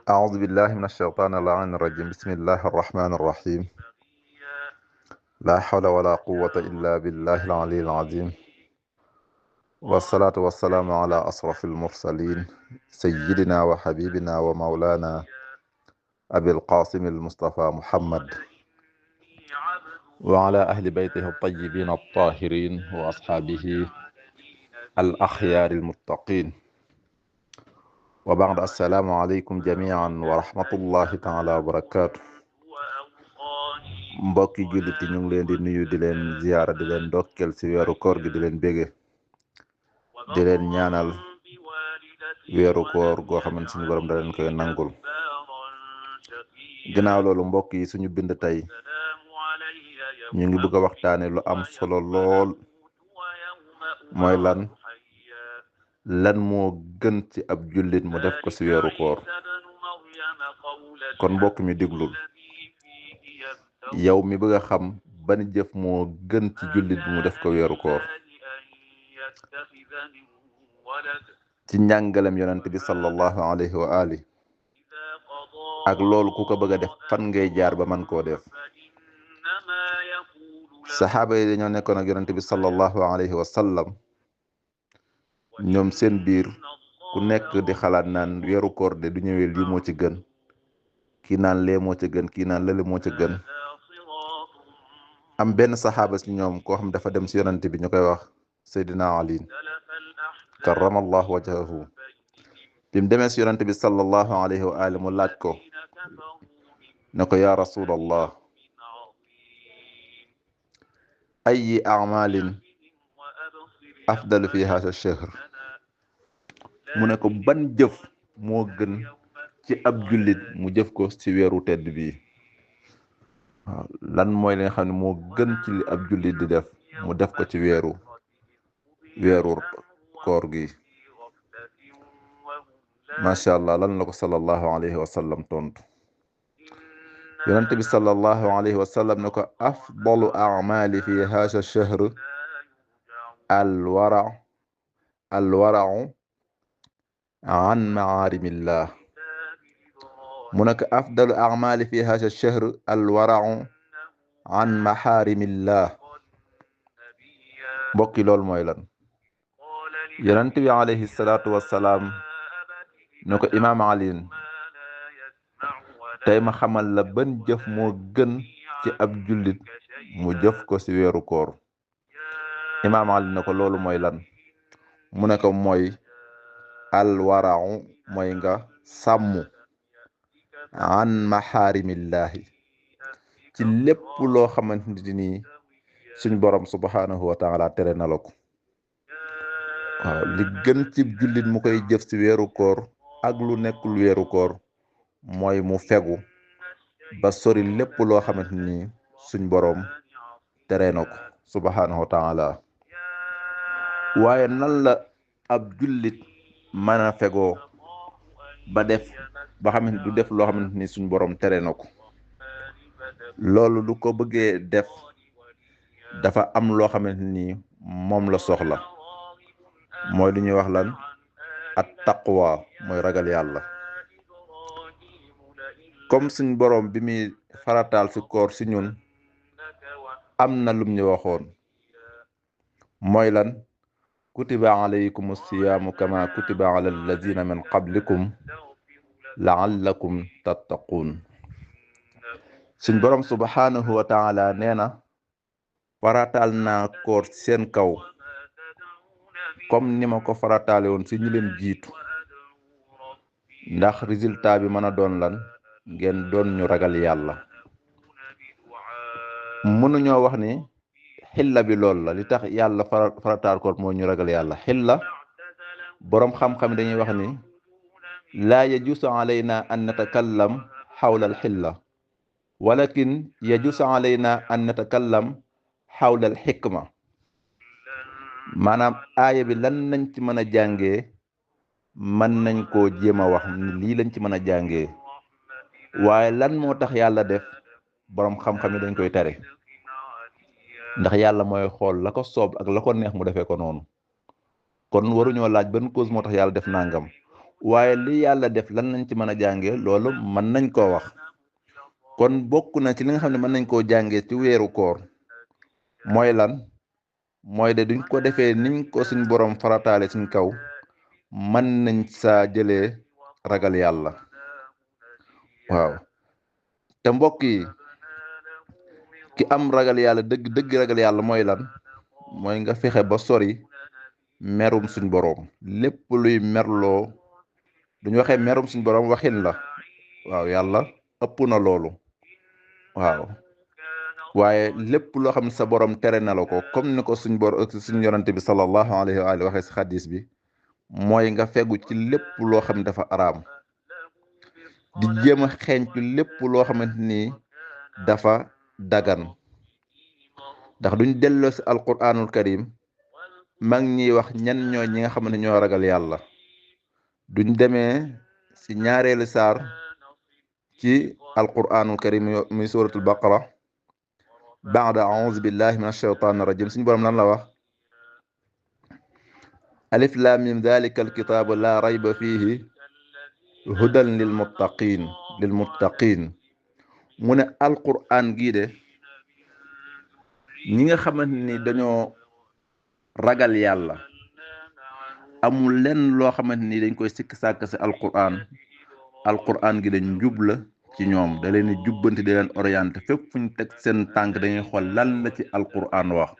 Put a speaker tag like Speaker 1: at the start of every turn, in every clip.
Speaker 1: أعوذ بالله من الشيطان اللعين الرجيم بسم الله الرحمن الرحيم لا حول ولا قوة إلا بالله العلي العظيم والصلاة والسلام على أشرف المرسلين سيدنا وحبيبنا ومولانا أبي القاسم المصطفى محمد وعلى أهل بيته الطيبين الطاهرين وأصحابه الأخيار المتقين وبعد السلام عليكم جميعا ورحمة الله تعالى وبركاته mbokki jullit yi ñu ngi leen di nuyu di leen ziyaara di leen ndokkel ci weeru koor gi di leen bége di leen ñaanal weeru koor goo xamante suñu borom da leen koy nangul ginnaaw loolu mbokk yi suñu bind tey ñu ngi bëgg a waxtaane lu am solo lool mooy lan moo gën ci ab jullit mu def ko ci weeru koor kon mbokk mi diglul yow mi bëgg a xam ban jëf moo gën ci jullit bi mu def ko weeru koor ci njàngalem yonent bi sallallahu alayhi wa ali ak loolu ku ko bëgg a def fan ngay jaar ba man koo def saxaaba yi dañoo nekkoon ak yonent bi sallallahu alayhi wa sallam ñoom seen biir ku nekk di xalaat naan weeru koor de du ñëwee lii moo ci gën kii naan lee moo ci gën kii naan lële moo ci gën am benn saxaaba ci ñoom koo xam dafa dem ci yonent bi ñu koy wax Seydina Ali karamallahu wajhahu bi mu demee ci yonent bi sallallahu alayhi wa alihi mu laaj ko ne ko ya rasulallah ayi amalin afdalu fi hada shahr mu ne ko ban jëf moo gën ci ab jullit mu jëf ko ci weeru tedd bi waaw lan mooy li nga xam ne moo gën ci li ab jullit di def mu def ko ci weeru koor gi macha allah lan la ko sallallahu alayhi wa sallam tontu yonent bi sallallahu alayhi wa sallam ne ko afdalu a'mali fi hada shahr alwara'u an ma'arimillah mu nekk afdalu a'mali fi hada shahr alwara'u an maharimillah mbokki loolu mooy lan yonent bi alayhi salaatu wassalaam ne ko imaam Ali tey ma xamal la ban jëf moo gën ci ab jullit mu jëf ko ci weeru koor imaam Ali ne ko loolu mooy lan mu ne ko mooy alwara'u mooy nga sàmm an maharimillahi ci lépp loo xamante ni suñ borom subhanahu wa taala tere na la ko waaw li gën ci jullit mu koy jëf ci weeru koor ak lu nekkul weeru koor mooy mu fegu ba sori lépp loo xamante ni suñ borom tere na ko subhanahu wa taala waaye nan la ab jullit mën a fegoo ba xamante du def loo xamante ni suñ borom tere na ko loolu lu ko bëggee def dafa am loo xamante ni moom la soxla mooy lu ñuy wax lan at taqwa mooy ragal yàlla comme suñ borom bi muy farataal ci koor ci ñun am na lum ñu waxoon mooy lan kutiba alaykum siyaamu kama kutiba ala alladina min qablikum la'allakum tattaqun suñ borom subhanahu wa taala nee na farataal naa koor seen kaw comme ni ma ko farataale woon ci ñi leen jiitu ndax résultat bi mën a doon lan ngeen doon ñu ragal yàlla mënuñoo wax ni xilla bi lool la li tax yàlla farataal koor moo ñu ragal yàlla xilla boroom xam-xam dañuy wax ni laa yajuusu alayna an natakallam xawla al xilla walakin yajuusu alayna an natakallam xawla al xikma maanaam aaya bi lan nañ ci mën a jàngee mën nañ koo jéem a wax ni lii lañ ci mën a jàngee waaye lan moo tax yàlla def boroom xam-xam yi dañ koy tere ndax yàlla mooy xool la ko soob ak la ko neex mu defee ko noonu kon waruñoo laaj ban cause moo tax yàlla def nangam waaye li yàlla def lan nañ ci mën a jàngee loolu mën nañ koo wax kon bokk na ci li nga xam ne mën nañ koo jàngee ci weeru koor mooy lan mooy de duñ ko defee niñ ko suñ borom farataale suñ kaw mën nañ saa jëlee ragal yàlla waaw te mbokk yi ki am ragal yàlla dëgg dëgg ragal yàlla mooy lan mooy nga fexe ba sori merum suñ boroom lépp luy merloo duñu waxee merum suñ boroom waxin la waaw yàlla ëpp na loolu waaw waaye lépp loo xam ne sa borom tere na la ko comme ni ko suñ yonante bi sallallahu alayhi wa alihi waxee si xadis bi mooy nga fegu ci lépp loo xam ne dafa araam di jéem a xeeñtu lépp loo xamante ni dafa dagan ndax duñ delloo si alquranul karim mag ñiy wax ñan ñoo ñi nga xam ne ñoo ragal yàlla duñ demee si ñaareelu saar ci alquranul karim muy suratul baqara baada auzu billahi min ashaytan rajim suñu borom lan la wax alif lam mim dalika alkitabu la rayba fihi hudan lil muttaqin mu ne alquran gii de ñi nga xamante ni dañoo ragal yàlla amul lenn loo xamante ni dañ koy sikk sàkk si alquran gi dañ njub la ci ñoom da leen di jubbanti di leen orienté fépp fu ñu teg seen tànk dañuy xool lan la ci alquran wax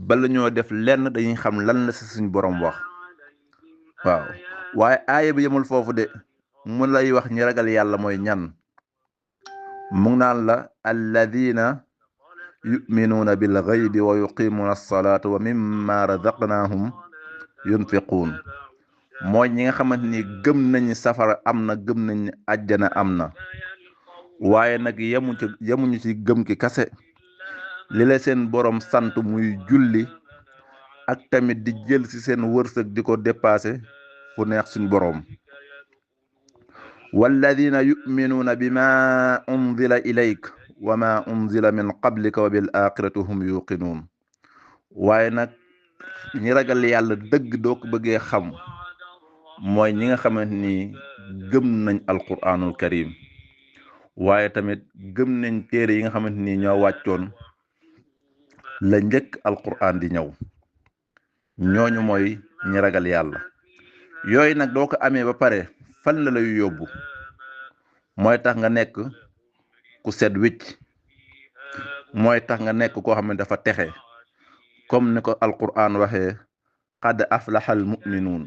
Speaker 1: bala ñoo def lenn dañuy xam lan la si suñ borom wax waaw waaye aaya bi yemul foofu de mu lay wax ñi ragal yàlla mooy ñan mu ngi naan la alladina yuminuuna bil ghaybi wa yuqimuuna alsalata wa mimma razaqnahum yunfiquun mooy ñi nga xamante ni gëm nañu safara am na gëm nañu àjjana am na waaye nag yemuñu ci gëm ki kase li la seen borom sant muy julli ak tamit di jël ci seen wërsëg di ko dépassé fu neex suñ borom walladina yuminuuna bima unzila ilayk wa ma unzila min qablika wa bil axirati hum yuqinuun waaye nag ñi ragal yàlla dëgg doo ko bëggee xam mooy ñi nga xamante ni gëm nañ alquranul karim waaye tamit gëm nañ téere yi nga xamante ni ñoo wàccoon la njëkk alquran di ñëw ñooñu mooy ñi ragal yàlla yooyu nag doo ko amee ba pare fan la lay yóbbu mooy tax nga nekk ku set wicc mooy tax nga nekk koo xam ne dafa texe comme ni ko alquran waxee qad aflaxal muminuun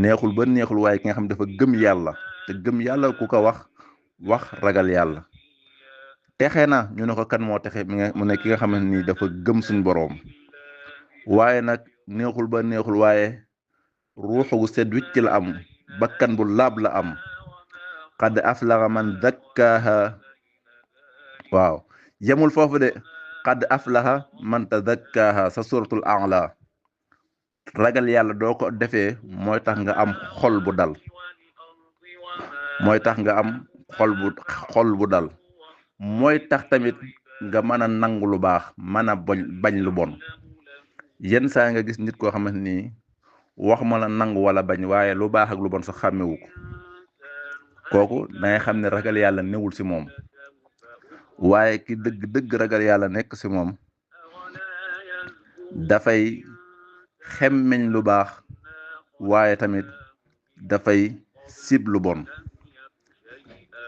Speaker 1: neexul ba neexul waaye ki nga xam ne dafa gëm yàlla te gëm yàlla ku ko wax ragal yàlla texe na ñu ne ko kan moo texe mu ne ki nga xamante ni dafa gëm suñ boroom waaye nag neexul ba neexul waaye ruuxu gu set wicc la am bakkan bu laab la am qad aflaxa man zakkaaha waaw yemul foofu de qad aflaxa man tazakkaaha sa suratul a'la ragal yàlla doo ko defee mooy tax nga am xol bu dal mooy tax nga am xol bu dal mooy tax tamit nga mën a nangu lu baax mën a bañ lu bon yenn saa nga gis nit koo xamante ni wax ma la nangu wala bañ waaye lu baax ak lu bon sax xàmmewu ko kooku dangay xam ne ragal yàlla newul ci moom waaye ki dëgg ragal yàlla nekk ci moom dafay xemmeñ lu baax waaye tamit dafay sib lu bon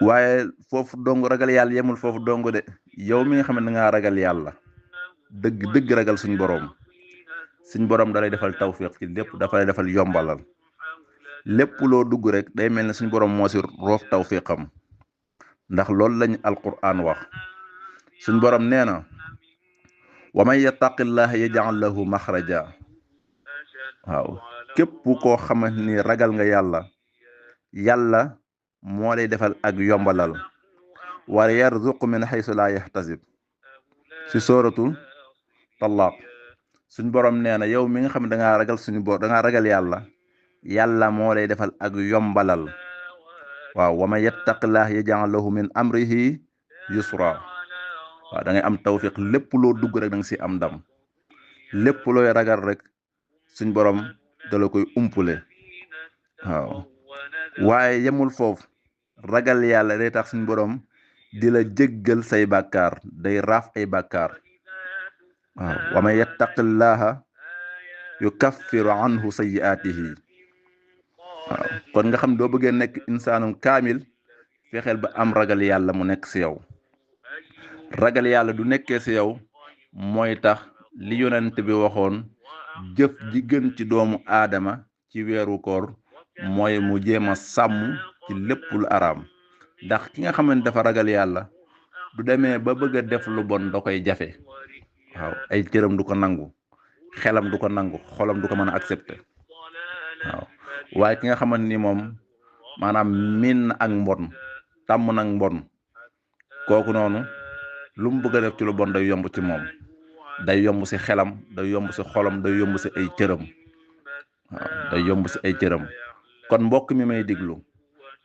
Speaker 1: waaye foofu dong ragal yàlla yemul foofu dong de yow mi nga xam ne da ngaa ragal yàlla dëgg ragal suñ boroom dalay defal tawfiq ci lépp dafa lay defal yombalal lépp loo dugg rek day mel ne suñ boroom moo ci roof tawfiqam ndax loolu lañ alquran wax suñ boroom nee na wa man yattaqillaha yaj'al lahu maxraja waaw képp koo xamante ni ragal nga yàlla moo lay defal ak yombalal wa yarzuqu min haysu la yahtasib ci sóoratu Talaaq suñ borom nee na yow mi nga xam ne dangaa ragal yàlla moo lay defal ak yombalal waaw wa man yattaqillah yaj'al lahu min amrihi yusra waaw da ngay am tawfiq lépp loo dugg rek da nga si am ndam lépp looy ragal rek suñ borom da la koy umpule waaw waaye yemul foofu ragal yàlla day tax suñ borom di la jéggal say bàkkaar day raaf ay bàkkaar waaw wa man yattaqillaha yukaffiru anhu sayyi'atihi waaw kon nga xam doo bëggee nekk insaanum kaamil fexeel ba am ragal yàlla mu nekk si yow ragal yàlla du nekkee si yow mooy tax li yonent bi waxoon jëf ji gën ci doomu aadama ci weeru koor mooy mu jéem a sàmm ci lépp lu araam ndax ki nga xamante dafa ragal yàlla du demee ba bëgg a def lu bon da koy jafe waaw ay cëram du ko nangu xelam du ko nangu xolam du ko mën a accepter waaw waaye ki nga xamante ni moom maanaam miin na ak mbon tàmm nag mbon kooku noonu lu mu bëgg a def ci lu bon day yomb ci moom day yomb ci xelam day yomb ci xolam day yomb ci ay cëram waaw day yomb ci ay cëram kon mbokk mi may diglu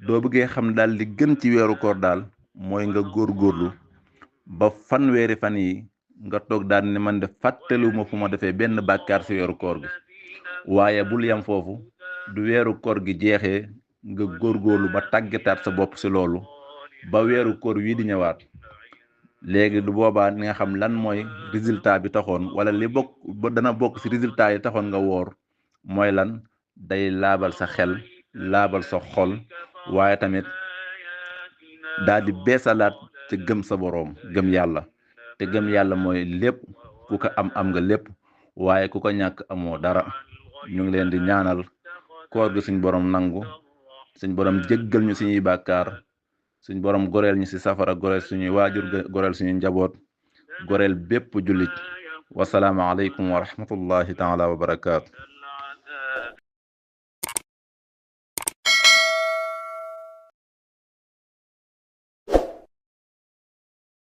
Speaker 1: doo bëggee xam daal li gën ci weeru koor daal mooy nga góorgóorlu ba fanweeri fan yi nga toog daal ni man de fàttaliwuma fu ma defee benn bàkkaar ci weeru koor gi waaye bul yam foofu du weeru koor gi jeexee nga góorgóorlu ba tàggataat sa bopp ci loolu ba weeru koor wii di ñëwaat léegi du boobaa ni nga xam lan mooy résultat bi taxoon wala li bokk ba dana bokk ci résultat yi taxoon nga woor mooy lan day laabal sa xel laabal sa xol waaye tamit daal di beesalaat ca gëm sa boroom gëm yàlla te gëm yàlla mooy lépp ku ko am nga lépp waaye ku ko ñàkk amoo dara ñu ngi leen di ñaanal koor gi suñ borom nangu suñ borom jéggal ñu suñuy bàkkaar suñ borom goreel ñu ci safara goreel suñuy waajur goreel suñuy njaboot goreel bépp jullit wasalaamu aleykum wa rahmatullahi taala wa barakaatu